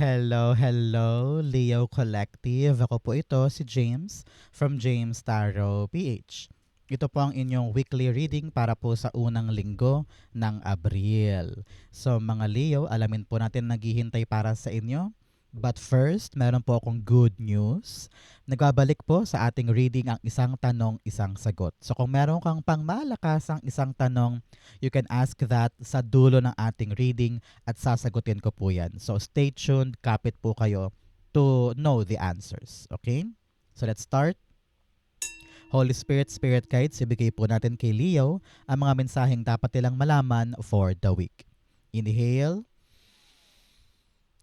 Hello, hello, Leo Collective. Ako po ito, si James from James Tarot PH. Ito po ang inyong weekly reading para po sa unang linggo ng Abril. So mga Leo, alamin po natin naghihintay para sa inyo. But first, meron po akong good news. Nagbabalik po sa ating reading ang isang tanong, isang sagot. So kung meron kang pangmalakasang isang tanong, you can ask that sa dulo ng ating reading at sasagutin ko po yan. So stay tuned, kapit po kayo to know the answers. Okay? So let's start. Holy Spirit, Spirit Guides, ibigay po natin kay Leo ang mga mensaheng dapat nilang malaman for the week. Inhale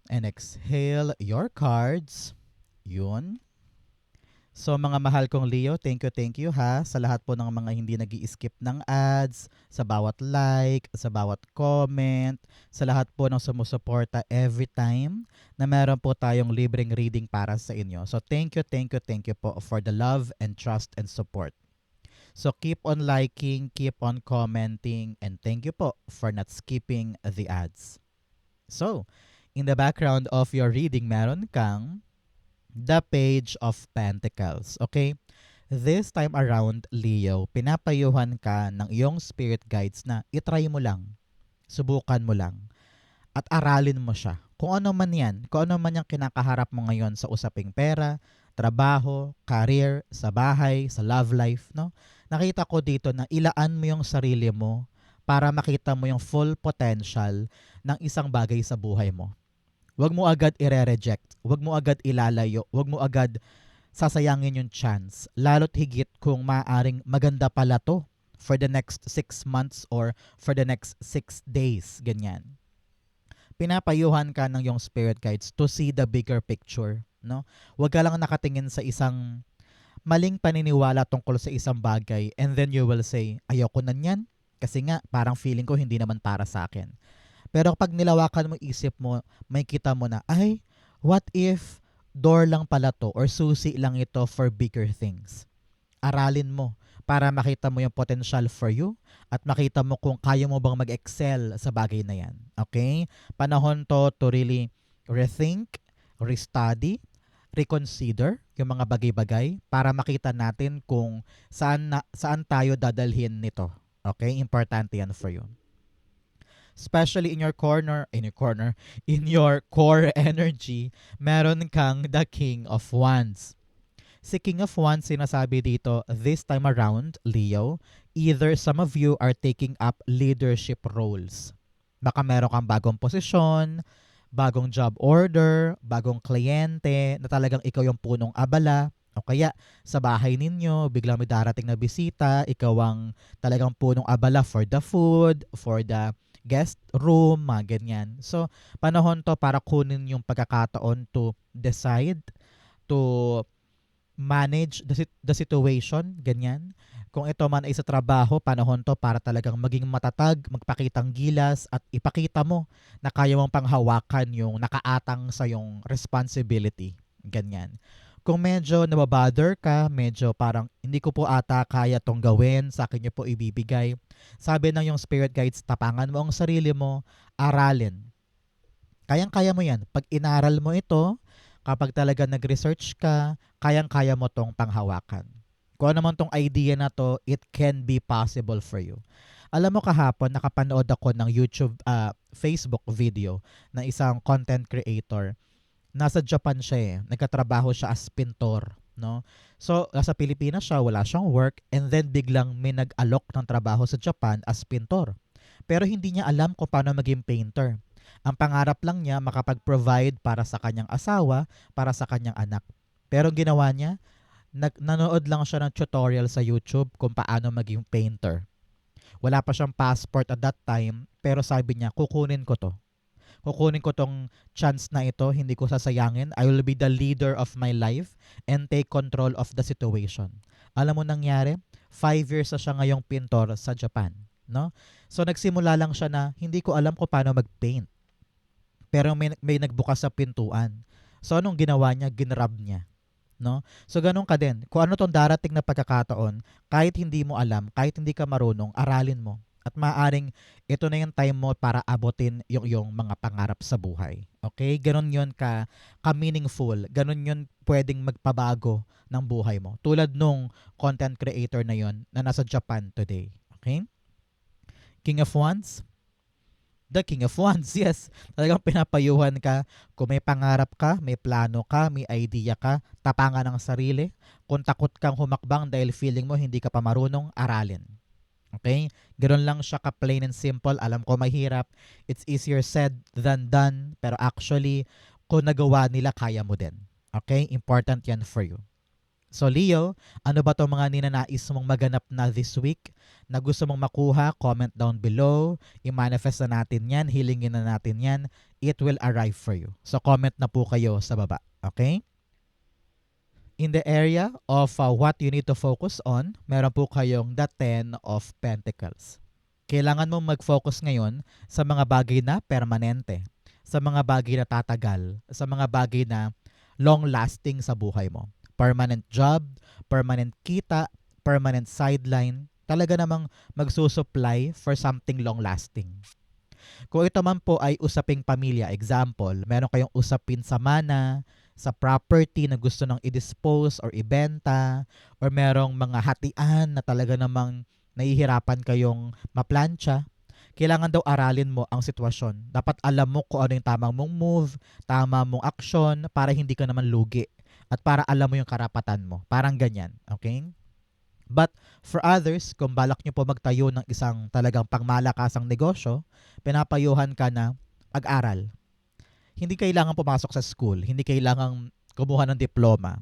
and exhale your cards. Yun. So mga mahal kong Leo, thank you ha sa lahat po ng mga hindi nag-i-skip ng ads, sa bawat like, sa bawat comment, sa lahat po ng sumusuporta every time na meron po tayong libreng reading para sa inyo. So thank you po for the love and trust and support. So keep on liking, keep on commenting, and thank you po for not skipping the ads. So, in the background of your reading, meron kang the Page of Pentacles. Okay? This time around, Leo, pinapayuhan ka ng iyong spirit guides na itry mo lang, subukan mo lang, at aralin mo siya. Kung ano man yan, kung ano man yung kinakaharap mo ngayon sa usaping pera, trabaho, career, sa bahay, sa love life, no? Nakita ko dito na ilaan mo yung sarili mo para makita mo yung full potential ng isang bagay sa buhay mo. Huwag mo agad i-reject. Huwag mo agad ilalayo. Huwag mo agad sasayangin yung chance. Lalo't higit kung maaaring maganda pala to for the next 6 months or for the next 6 days. Ganyan. Pinapayuhan ka ng yung spirit guides to see the bigger picture. No? Huwag ka lang nakatingin sa isang maling paniniwala tungkol sa isang bagay and then you will say, ayoko na yan kasi nga parang feeling ko hindi naman para sa akin. Pero kapag nilawakan mo isip mo, may kita mo na, ay, what if door lang pala to or susi lang ito for bigger things? Aralin mo para makita mo yung potential for you at makita mo kung kaya mo bang mag-excel sa bagay na yan. Okay? Panahon to really rethink, restudy, reconsider yung mga bagay-bagay para makita natin kung saan tayo dadalhin nito. Okay? Importante yan for you. Especially in your core energy, meron kang the King of Wands. Si King of Wands, sinasabi dito, this time around, Leo, either some of you are taking up leadership roles. Baka meron kang bagong posisyon, bagong job order, bagong kliyente, na talagang ikaw yung punong abala. O kaya, sa bahay ninyo, biglang may darating na bisita, ikaw ang talagang punong abala for the food, for the guest room, mga ganyan. So, panahon to para kunin yung pagkakataon to decide, to manage the situation, ganyan. Kung ito man ay sa trabaho, panahon to para talagang maging matatag, magpakitang gilas at ipakita mo na kaya mong panghawakan yung nakaatang sa yung responsibility, ganyan. Kung medyo nababother ka, medyo parang hindi ko po ata kaya tong gawin, sa akin nyo po ibibigay. Sabi ng yung spirit guides, tapangan mo ang sarili mo, aralin. Kayang-kaya mo yan. Pag inaral mo ito, kapag talaga nag-research ka, kayang-kaya mo tong panghawakan. Kung ano man tong idea na to, it can be possible for you. Alam mo kahapon, nakapanood ako ng YouTube, Facebook video ng isang content creator. Nasa Japan siya eh. Nagkatrabaho siya as pintor, no? So, nasa Pilipinas siya, wala siyang work, and then biglang may nag-alok ng trabaho sa Japan as pintor. Pero hindi niya alam kung paano maging painter. Ang pangarap lang niya makapag-provide para sa kanyang asawa, para sa kanyang anak. Pero ang ginawa niya, nanood lang siya ng tutorial sa YouTube kung paano maging painter. Wala pa siyang passport at that time, pero sabi niya, kukunin ko tong chance na ito, hindi ko sasayangin. I will be the leader of my life and take control of the situation. Alam mo nangyari? 5 years na siya ngayong pintor sa Japan, no? So nagsimula lang siya na hindi ko alam kung paano mag-paint. Pero may nagbukas sa pintuan. So anong ginawa niya? Ginrab niya, no? So ganun ka din. Kung ano tong darating na pagkakataon, kahit hindi mo alam, kahit hindi ka marunong, aralin mo. At maaaring ito na yung time mo para abutin yung mga pangarap sa buhay. Okay? Ganon yun ka-meaningful. Ganon yun pwedeng magpabago ng buhay mo. Tulad nung content creator na yun na nasa Japan today. Okay? King of Wands, the King of Wands, yes. Talagang pinapayuhan ka. Kung may pangarap ka, may plano ka, may idea ka, tapangan ng sarili. Kung takot kang humakbang dahil feeling mo hindi ka pa marunong, aralin. Okay? Ganoon lang siya ka plain and simple. Alam ko mahirap. It's easier said than done. Pero actually, kung nagawa nila, kaya mo din. Okay? Important yan for you. So Leo, ano ba itong mga ninanais mong maganap na this week na gusto mong makuha? Comment down below. I-manifest na natin yan. Hilingin na natin yan. It will arrive for you. So comment na po kayo sa baba. Okay? In the area of what you need to focus on, meron po kayong the Ten of Pentacles. Kailangan mong mag-focus ngayon sa mga bagay na permanente, sa mga bagay na tatagal, sa mga bagay na long-lasting sa buhay mo. Permanent job, permanent kita, permanent sideline, talaga namang magsusupply for something long-lasting. Kung ito man po ay usaping pamilya, example, meron kayong usapin sa mana, sa property na gusto nang i-dispose or ibenta, or merong mga hatian na talaga namang nahihirapan kayong maplantsa, kailangan daw aralin mo ang sitwasyon. Dapat alam mo kung ano yung tamang mong move, tama mong action para hindi ka naman lugi. At para alam mo yung karapatan mo. Parang ganyan. Okay? But for others, kung balak nyo po magtayo ng isang talagang pangmalakasang negosyo, pinapayuhan ka na mag-aral. Hindi kailangan pumasok sa school. Hindi kailangan kumuha ng diploma.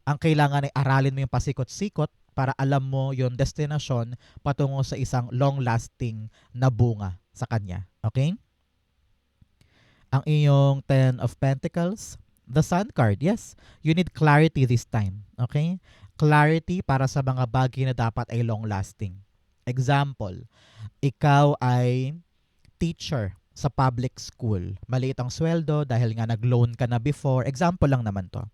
Ang kailangan ay aralin mo yung pasikot-sikot para alam mo yung destinasyon patungo sa isang long-lasting na bunga sa kanya. Okay? Ang iyong Ten of Pentacles, the Sun card, yes. You need clarity this time. Okay? Clarity para sa mga bagay na dapat ay long-lasting. Example, ikaw ay teacher sa public school. Maliit ang sweldo dahil nga nag-loan ka na before. Example lang naman to.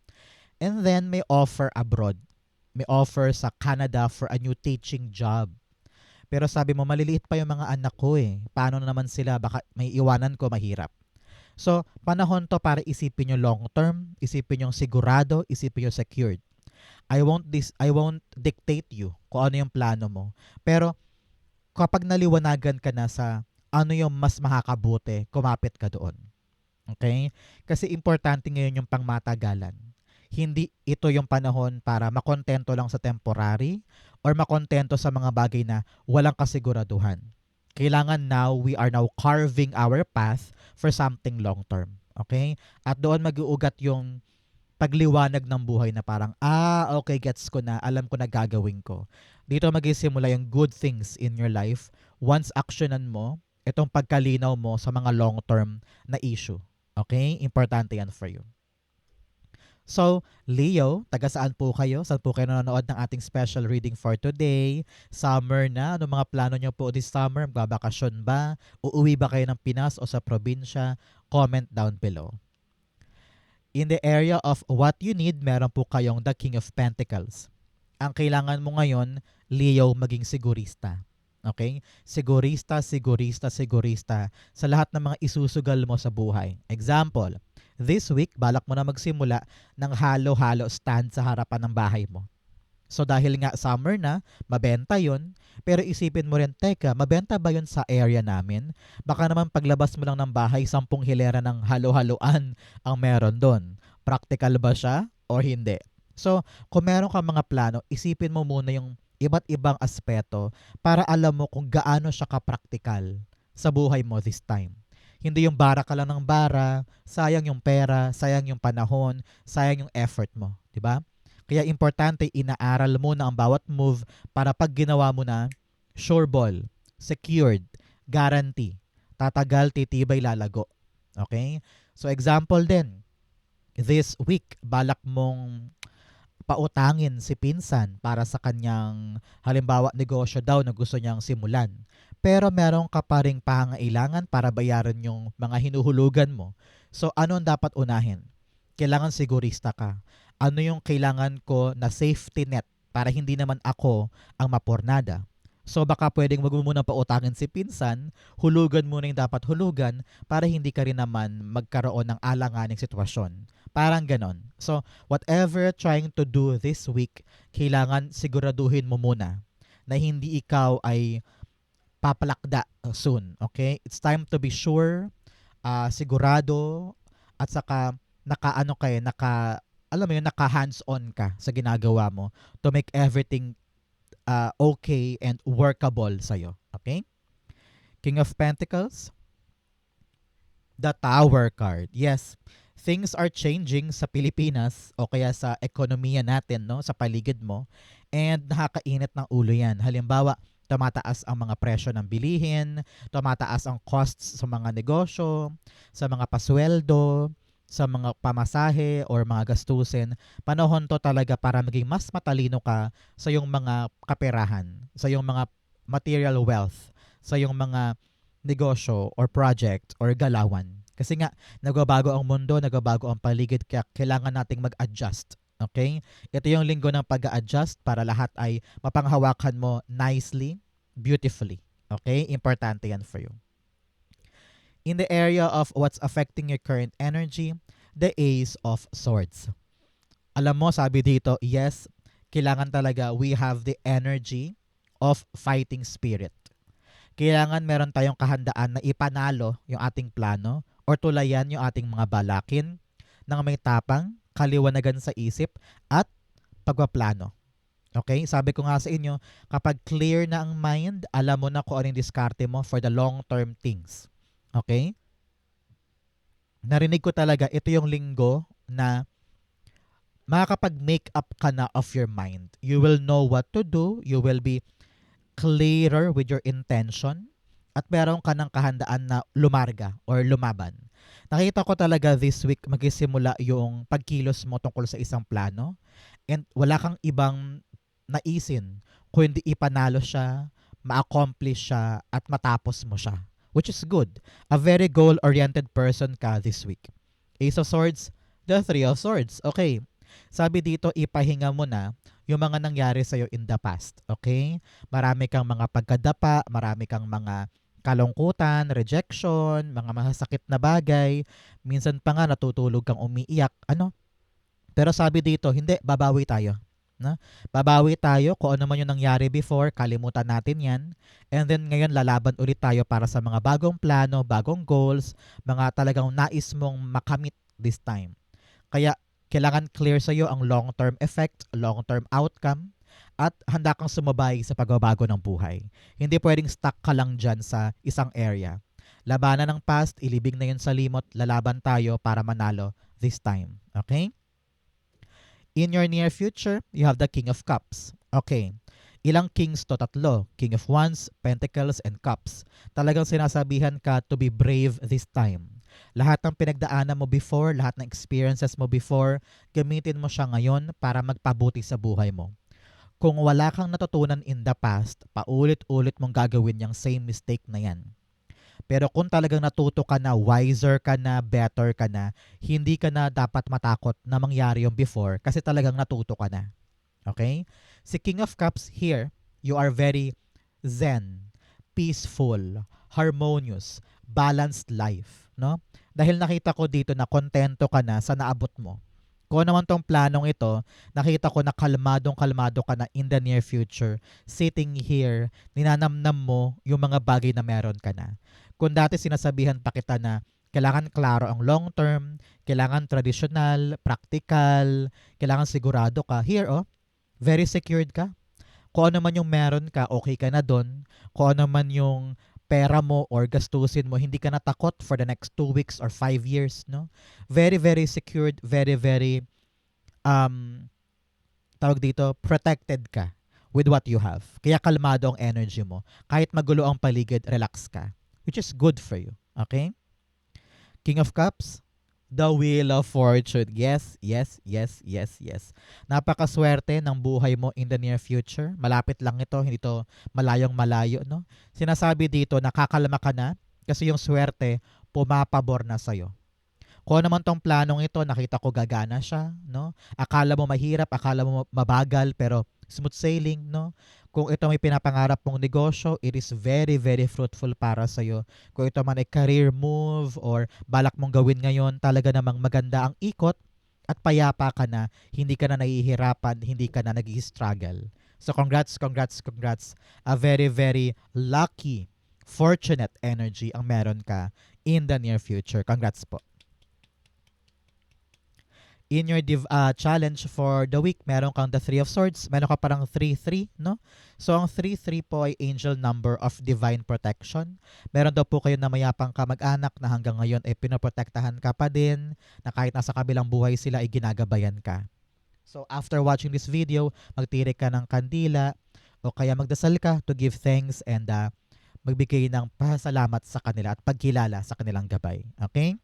And then may offer abroad. May offer sa Canada for a new teaching job. Pero sabi mo, maliliit pa yung mga anak ko eh. Paano na naman sila? Baka may iwanan ko, mahirap. So, panahon to para isipin yung long term, isipin yung sigurado, isipin yung secured. I won't dictate you kung ano yung plano mo. Pero kapag naliwanagan ka na sa ano yung mas makakabuti, kumapit ka doon. Okay? Kasi importante ngayon yung pangmatagalan. Hindi ito yung panahon para makontento lang sa temporary or makontento sa mga bagay na walang kasiguraduhan. Kailangan we are now carving our path for something long term. Okay? At doon mag-uugat yung pagliwanag ng buhay na parang, okay, gets ko na, alam ko na gagawin ko. Dito mag-isimula yung good things in your life once actionan mo itong pagkalinaw mo sa mga long-term na issue. Okay? Importante yan for you. So, Leo, taga saan po kayo? Saan po kayo nanonood ng ating special reading for today? Summer na. Ano mga plano nyo po this summer? Magbabakasyon ba? Uuwi ba kayo ng Pinas o sa probinsya? Comment down below. In the area of what you need, meron po kayong the King of Pentacles. Ang kailangan mo ngayon, Leo, maging sigurista. Okay? Sigurista, sigurista, sigurista sa lahat ng mga isusugal mo sa buhay. Example, this week, balak mo na magsimula ng halo-halo stand sa harapan ng bahay mo. So dahil nga summer na, mabenta yun, pero isipin mo rin, teka, mabenta ba yun sa area namin? Baka naman paglabas mo lang ng bahay, 10 hilera ng halo-haloan ang meron doon. Practical ba siya o hindi? So, kung meron ka mga plano, isipin mo muna yung iba't ibang aspeto para alam mo kung gaano siya ka-practical sa buhay mo this time. Hindi yung bara ka lang ng bara, sayang yung pera, sayang yung panahon, sayang yung effort mo. Diba? Kaya importante, inaaral mo na ang bawat move para pag ginawa mo na, sure ball, secured, guarantee, tatagal, titibay, lalago. Okay? So example din, this week, balak mong pautangin si pinsan para sa kanyang halimbawa negosyo daw na gusto niyang simulan. Pero meron ka pa ring pangailangan para bayaran yung mga hinuhulugan mo. So ano ang dapat unahin? Kailangan sigurista ka. Ano yung kailangan ko na safety net para hindi naman ako ang mapornada? So baka pwedeng wag mo muna pautangin si pinsan, hulugan muna yung dapat hulugan para hindi ka rin naman magkaroon ng alanganing sitwasyon. Parang ganon. So whatever trying to do this week, kailangan siguraduhin mo muna na hindi ikaw ay papalakda soon. Okay? It's time to be sure, sigurado, at saka naka-ano kayo, alam mo yun, naka-hands-on ka sa ginagawa mo to make everything okay and workable sa'yo. Okay? King of Pentacles, the Tower card. Yes, things are changing sa Pilipinas o kaya sa ekonomiya natin, no, sa paligid mo, and nakakainit ng ulo yan. Halimbawa, tumataas ang mga presyo ng bilihin, tumataas ang costs sa mga negosyo, sa mga pasweldo, sa mga pamasahe or mga gastusin. Panahon to talaga para maging mas matalino ka sa iyong mga kaperahan, sa iyong mga material wealth, sa iyong mga negosyo or project or galawan. Kasi nga, nagbabago ang mundo, nagbabago ang paligid, kaya kailangan nating mag-adjust. Okay? Ito yung linggo ng pag-a-adjust para lahat ay mapanghawakan mo nicely, beautifully. Okay? Importante yan for you. In the area of what's affecting your current energy, the Ace of Swords. Alam mo, sabi dito, yes, kailangan talaga we have the energy of fighting spirit. Kailangan meron tayong kahandaan na ipanalo yung ating plano or tulayan yung ating mga balakin ng may tapang, kaliwanagan sa isip, at pagpaplano. Okay? Sabi ko nga sa inyo, kapag clear na ang mind, alam mo na kung ano yung diskarte mo for the long-term things. Okay? Narinig ko talaga, ito yung linggo na makakapag-make up ka na of your mind. You will know what to do. You will be clearer with your intention. At meron ka ng kahandaan na lumarga or lumaban. Nakita ko talaga this week magsisimula yung pagkilos mo tungkol sa isang plano. And wala kang ibang naisin kung hindi ipanalo siya, ma-accomplish siya, at matapos mo siya. Which is good. A very goal-oriented person ka this week. Ace of Swords, the Three of Swords. Okay. Sabi dito, ipahinga mo na yung mga nangyari sa'yo in the past. Okay? Marami kang mga pagkadapa, marami kang mga kalungkutan, rejection, mga masasakit na bagay. Minsan pa nga natutulog kang umiiyak. Ano? Pero sabi dito, hindi, babawi tayo. Na? Babawi tayo kung ano man yung nangyari before, kalimutan natin yan. And then ngayon lalaban ulit tayo para sa mga bagong plano, bagong goals, mga talagang nais mong makamit this time. Kaya kailangan clear sa iyo ang long-term effect, long-term outcome, at handa kang sumabay sa pagbabago ng buhay. Hindi pwedeng stuck ka lang dyan sa isang area. Labanan ng past, ilibing na yun sa limot, lalaban tayo para manalo this time. Okay? In your near future, you have the King of Cups. Okay. Ilang kings to? Tatlo. King of Wands, Pentacles, and Cups. Talagang sinasabihan ka to be brave this time. Lahat ng pinagdaanan mo before, lahat ng experiences mo before, gamitin mo siya ngayon para magpabuti sa buhay mo. Kung wala kang natutunan in the past, paulit-ulit mong gagawin yung same mistake na yan. Pero kung talagang natuto ka na, wiser ka na, better ka na, hindi ka na dapat matakot na mangyari yung before kasi talagang natuto ka na. Okay? Si King of Cups here, you are very zen, peaceful, harmonious, balanced life. No? Dahil nakita ko dito na kontento ka na sa naabot mo. Kung naman tong planong ito, nakita ko na kalmadong-kalmado ka na in the near future. Sitting here, ninanamnam mo yung mga bagay na meron ka na. Kung dati sinasabihan pa kita na kailangan klaro ang long term, kailangan traditional, practical, kailangan sigurado ka. Here, very secured ka. Kung ano man yung meron ka, okay ka na doon. Kung ano man yung pera mo or gastusin mo, hindi ka natakot for the next 2 weeks or 5 years, no? Very, very secured, very, very, tawag dito, protected ka with what you have. Kaya kalmado ang energy mo. Kahit magulo ang paligid, relax ka. Which is good for you. Okay? King of Cups, the Wheel of Fortune. Yes, yes, yes, yes, yes. Napakaswerte ng buhay mo in the near future. Malapit lang ito, hindi ito malayong malayo, no? Sinasabi dito, nakakalma ka na kasi yung swerte pumapabor na sa'yo. Kung naman tong planong ito, nakita ko gagana siya, no? Akala mo mahirap, akala mo mabagal, pero smooth sailing, no? Kung ito may pinapangarap mong negosyo, it is very, very fruitful para sa'yo. Kung ito man ay career move or balak mong gawin ngayon, talaga namang maganda ang ikot at payapa ka na, hindi ka na nahihirapan, hindi ka na nag-struggle. So congrats, congrats, congrats. A very, very lucky, fortunate energy ang meron ka in the near future. Congrats po. In your challenge for the week, meron kang the Three of Swords, meron ka parang 3-3, no? So, ang 3-3 po ay angel number of divine protection. Meron daw po kayo na mayapang kamag-anak na hanggang ngayon ay pinoprotektahan ka pa din, na kahit nasa kabilang buhay sila ay ginagabayan ka. So, after watching this video, magtirik ka ng kandila o kaya magdasal ka to give thanks and magbigay ng pasalamat sa kanila at pagkilala sa kanilang gabay. Okay?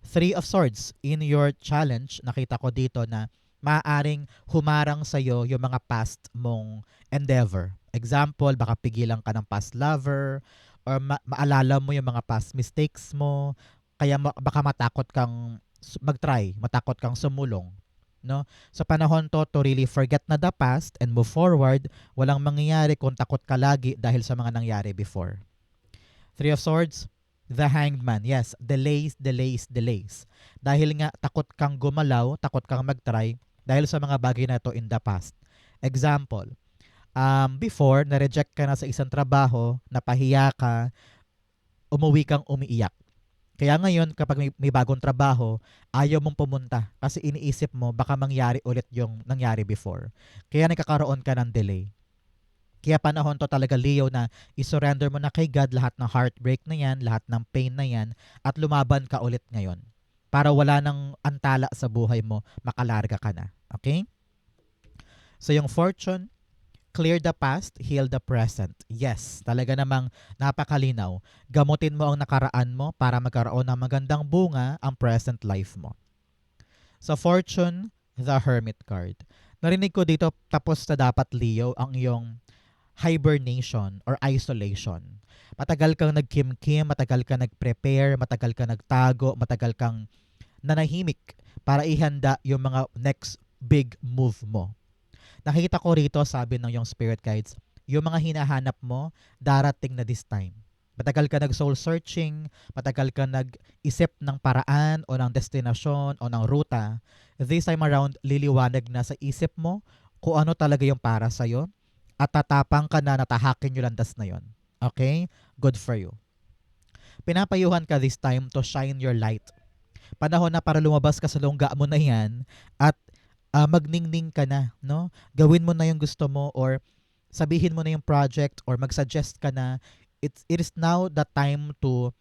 Three of Swords, in your challenge, nakita ko dito na maaaring humarang sa'yo yung mga past mong endeavor. Example, baka pigilan ka ng past lover or maalala mo yung mga past mistakes mo, kaya baka matakot kang mag-try, matakot kang sumulong. No? Sa panahon to really forget na the past and move forward, walang mangyayari kung takot ka lagi dahil sa mga nangyari before. Three of Swords, the Hanged Man. Yes, delays, delays, delays. Dahil nga takot kang gumalaw, takot kang mag-try dahil sa mga bagay na to in the past. Example, before, na-reject ka na sa isang trabaho, napahiya ka, umuwi kang umiiyak. Kaya ngayon, kapag may bagong trabaho, ayaw mong pumunta kasi iniisip mo baka mangyari ulit yung nangyari before. Kaya nagkakaroon ka ng delay. Kaya panahon to talaga, Leo, na isurrender mo na kay God lahat ng heartbreak na yan, lahat ng pain na yan, at lumaban ka ulit ngayon. Para wala nang antala sa buhay mo, makalarga ka na. Okay? So yung fortune, clear the past, heal the present. Yes, talaga namang napakalinaw. Gamutin mo ang nakaraan mo para magkaroon ng magandang bunga ang present life mo. So fortune, the Hermit card. Narinig ko dito, tapos na dapat, Leo, ang iyong hibernation or isolation. Matagal kang nagkimkim, matagal kang nagprepare, matagal kang nagtago, matagal kang nanahimik para ihanda yung mga next big move mo. Nakita ko rito, sabi ng yung spirit guides, yung mga hinahanap mo, darating na this time. Matagal ka nag-soul searching, matagal ka nag-isip ng paraan o ng destinasyon o ng ruta. This time around, liliwanag na sa isip mo kung ano talaga yung para sa'yo at tatapang ka na natahakin yung landas na yon. Okay? Good for you. Pinapayuhan ka this time to shine your light. Panahon na para lumabas ka sa lungga mo na yan at magningning ka na, no? Gawin mo na yung gusto mo or sabihin mo na yung project or mag-suggest ka na. It is now the time to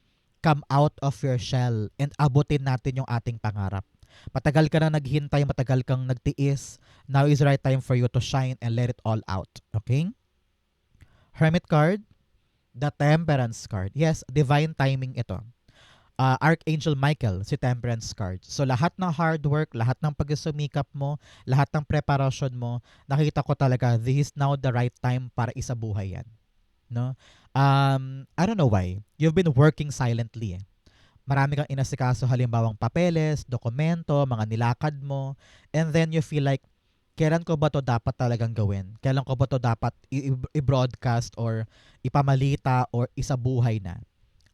come out of your shell and abutin natin yung ating pangarap. Matagal ka na naghintay, matagal kang nagtiis. Now is the right time for you to shine and let it all out. Okay? Hermit card, the Temperance card. Yes, divine timing ito. Archangel Michael, si Temperance card. So lahat ng hard work, lahat ng pagsusumikap mo, lahat ng preparation mo, nakita ko talaga, this is now the right time para isabuhay yan. No? I don't know why. You've been working silently. Marami kang inasikaso, halimbawang papeles, dokumento, mga nilakad mo, and then you feel like, kailan ko ba to dapat talagang gawin? Kailan ko ba to dapat i-broadcast or ipamalita or isabuhay na?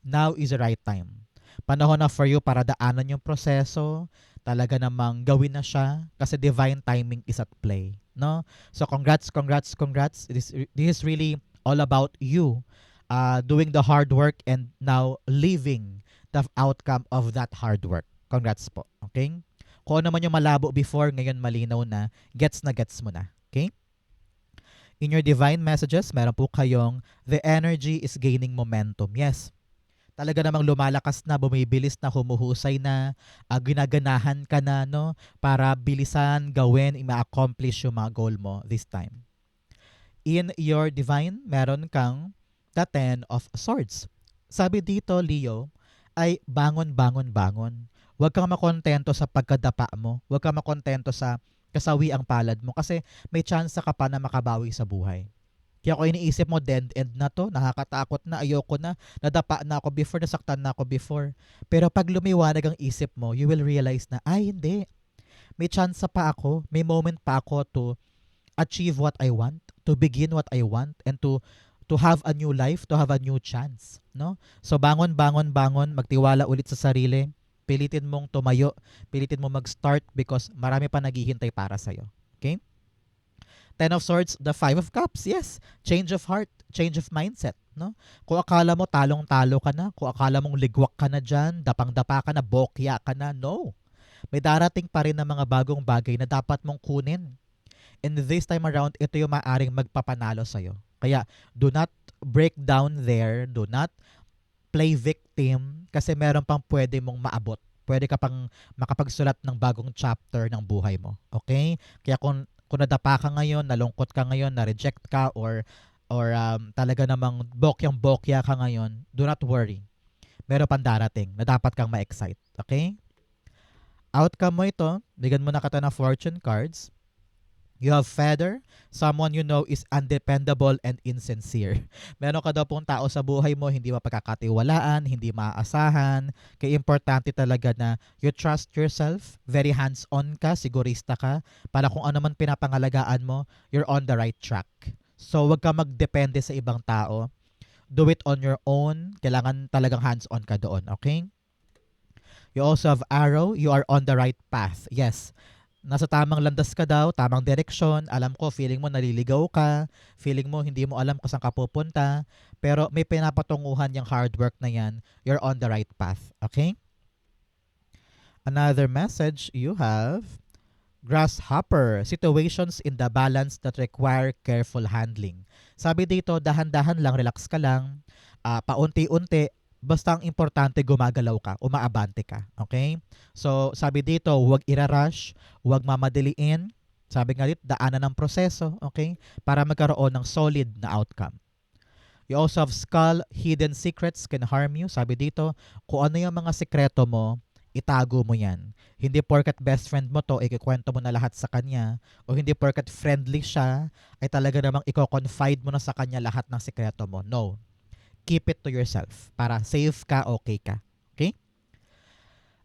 Now is the right time. Panahon na for you para daanan yung proseso, talaga namang gawin na siya kasi divine timing is at play. No? So congrats, congrats, congrats. This is really all about you doing the hard work and now living the outcome of that hard work. Congrats po. Okay? Kung ano man yung malabo before, ngayon malinaw na gets mo na. Okay? In your divine messages, meron po kayong the energy is gaining momentum. Yes. Talaga namang lumalakas na, bumibilis na, humuhusay na, ginaganahan ka na, no? Para bilisan, gawin, i-accomplish yung mga goal mo this time. In your divine, meron kang the Ten of Swords. Sabi dito, Leo, ay bangon, bangon, bangon. Huwag kang makontento sa pagkadapa mo. Huwag kang makontento sa kasawi ang palad mo kasi may chance ka pa na makabawi sa buhay. Kaya kung iniisip mo, dead end na to, nakakatakot na, ayoko na, nadapa na ako before, nasaktan na ako before. Pero pag lumiwanag ang isip mo, you will realize na, ay hindi, may chance pa ako, may moment pa ako to achieve what I want, to begin what I want, and to have a new life, to have a new chance, no? So bangon, bangon, bangon, magtiwala ulit sa sarili. Pilitin mong tumayo, pilitin mong mag-start because marami pa naghihintay para sa'yo. Okay? Ten of Swords, the Five of Cups. Yes, change of heart, change of mindset, no? Kung akala mo talong-talo ka na, kung akala mong ligwak ka na dyan, dapang-dapa ka na, bokya ka na, no. May darating pa rin na mga bagong bagay na dapat mong kunin. And this time around, ito yung maaring magpapanalo sa'yo. Kaya, do not break down there, do not play victim, kasi meron pang pwede mong maabot. Pwede ka pang makapagsulat ng bagong chapter ng buhay mo. Okay? Kaya kung nadapa ka ngayon, nalungkot ka ngayon, na-reject ka, or talaga namang bokyang-bokya ka ngayon, do not worry. Meron pang darating na dapat kang ma-excite. Okay? Outcome mo ito, bigyan mo na kita ng fortune cards. You have feather, someone you know is undependable and insincere. Meron ka daw pong tao sa buhay mo, hindi mapagkakatiwalaan, hindi maaasahan. Kaya importante talaga na you trust yourself, very hands-on ka, sigurista ka, para kung ano man pinapangalagaan mo, you're on the right track. So wag ka magdepende sa ibang tao. Do it on your own. Kailangan talagang hands-on ka doon, okay? You also have arrow, you are on the right path. Yes, nasa tamang landas ka daw, tamang direksyon. Alam ko, feeling mo naliligaw ka, feeling mo hindi mo alam kung saan ka pupunta, pero may pinapatunguhan yung hard work na yan. You're on the right path. Okay? Another message you have, grasshopper, situations in the balance that require careful handling. Sabi dito, dahan-dahan lang, relax ka lang, paunti-unti, basta ang importante gumagalaw ka, umaabante ka. Okay? So, sabi dito, huwag irarush, huwag mamadiliin. Sabi nga dito, daanan ng proseso, okay? Para magkaroon ng solid na outcome. You also have skull, hidden secrets can harm you. Sabi dito, kung ano yung mga sekreto mo, itago mo yan. Hindi porkat best friend mo to, ikikwento mo na lahat sa kanya, o hindi porkat friendly siya, ay talaga namang i-confide mo na sa kanya lahat ng sekreto mo. No. Keep it to yourself para safe ka, okay ka. Okay?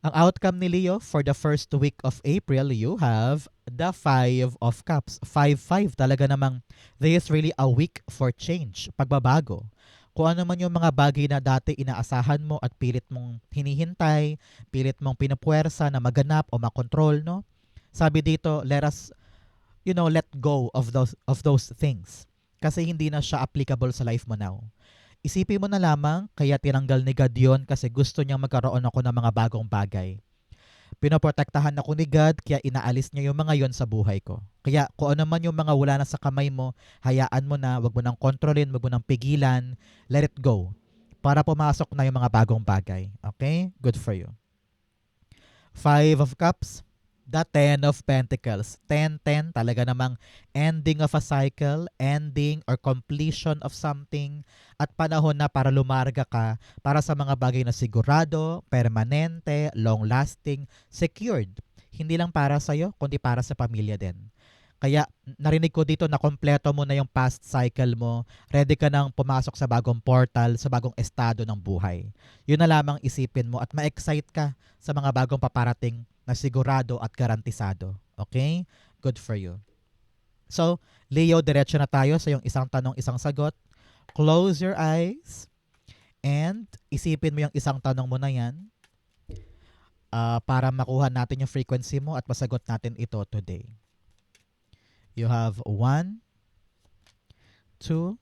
Ang outcome ni Leo for the first week of April, you have the Five of Cups. 5-5. Talaga namang this is really a week for change, pagbabago. Kung ano man yung mga bagay na dati inaasahan mo at pilit mong hinihintay, pilit mong pinupuwersa na maganap o makontrol, no? Sabi dito, let us, let go of those things. Kasi hindi na siya applicable sa life mo now. Isipin mo na lamang, kaya tinanggal ni God yun kasi gusto niyang magkaroon ako ng mga bagong bagay. Pinoprotektahan ako ni God, kaya inaalis niya yung mga yon sa buhay ko. Kaya kung ano man yung mga wala na sa kamay mo, hayaan mo na, wag mo nang kontrolin, wag mo nang pigilan, let it go. Para pumasok na yung mga bagong bagay. Okay? Good for you. Five of Cups, the Ten of Pentacles. 10-10, talaga namang ending of a cycle, ending or completion of something, at panahon na para lumarga ka para sa mga bagay na sigurado, permanente, long-lasting, secured. Hindi lang para sa'yo, kundi para sa pamilya din. Kaya narinig ko dito na kompleto mo na yung past cycle mo, ready ka nang pumasok sa bagong portal, sa bagong estado ng buhay. Yun na lamang isipin mo at ma-excite ka sa mga bagong paparating na sigurado at garantisado. Okay? Good for you. So, Leo, diretso na tayo sa yung isang tanong, isang sagot. Close your eyes and isipin mo yung isang tanong mo na yan para makuha natin yung frequency mo at masagot natin ito today. You have 1, 2,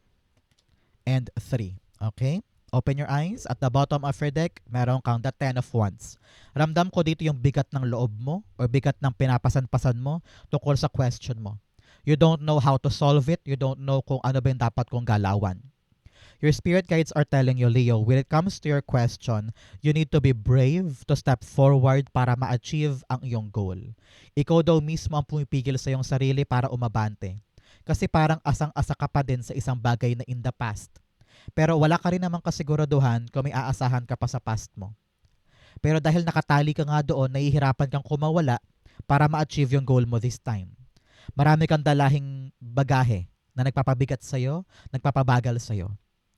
and 3. Okay? Open your eyes. At the bottom of your deck, meron kang the Ten of Wands. Ramdam ko dito yung bigat ng loob mo or bigat ng pinapasan-pasan mo tungkol sa question mo. You don't know how to solve it. You don't know kung ano ba yung dapat kong galawan. Your spirit guides are telling you, Leo, when it comes to your question, you need to be brave to step forward para ma-achieve ang iyong goal. Ikaw daw mismo ang pumipigil sa iyong sarili para umabante. Kasi parang asang-asa ka pa din sa isang bagay na in the past. Pero wala ka rin namang kasiguraduhan kung may aasahan ka pa sa past mo. Pero dahil nakatali ka nga doon, nahihirapan kang kumawala para ma-achieve yung goal mo this time. Marami kang dalahing bagahe na nagpapabigat sa'yo, nagpapabagal sa'yo.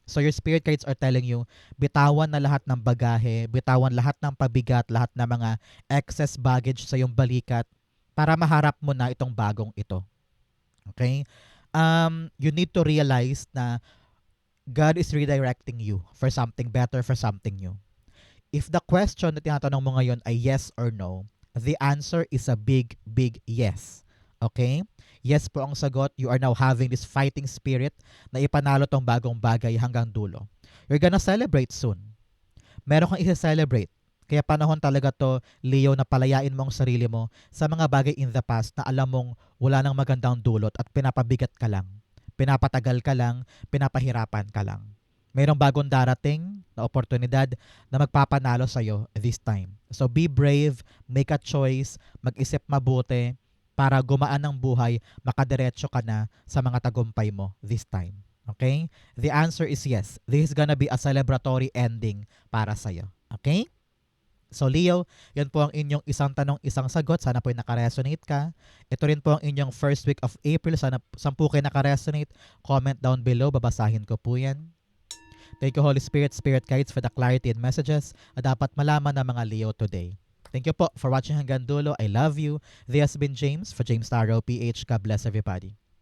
So your spirit guides are telling you, bitawan na lahat ng bagahe, bitawan lahat ng pabigat, lahat ng mga excess baggage sa iyong balikat para maharap mo na itong bagong ito. Okay? You need to realize na God is redirecting you for something better, for something new. If the question na tinatanong mo ngayon ay yes or no, the answer is a big, big yes. Okay? Yes po ang sagot. You are now having this fighting spirit na ipanalo tong bagong bagay hanggang dulo. You're gonna celebrate soon. Meron kang i-celebrate. Kaya panahon talaga to, Leo, na palayain mo ang sarili mo sa mga bagay in the past na alam mong wala nang magandang dulot at pinapabigat ka lang. Pinapatagal ka lang, pinapahirapan ka lang. Mayroong bagong darating na oportunidad na magpapanalo sa'yo this time. So be brave, make a choice, mag-isip mabuti para gumaan ang buhay, makadiretso ka na sa mga tagumpay mo this time. Okay? The answer is yes. This is gonna be a celebratory ending para sa'yo. Okay? So Leo, yan po ang inyong isang tanong, isang sagot. Sana po ay nakaresonate ka. Ito rin po ang inyong first week of April. Sana 10 kayo nakaresonate. Comment down below. Babasahin ko po yan. Thank you, Holy Spirit, Spirit Guides, for the clarity and messages na dapat malaman ng mga Leo today. Thank you po for watching hanggang dulo. I love you. This has been James for James Taro PH. God bless everybody.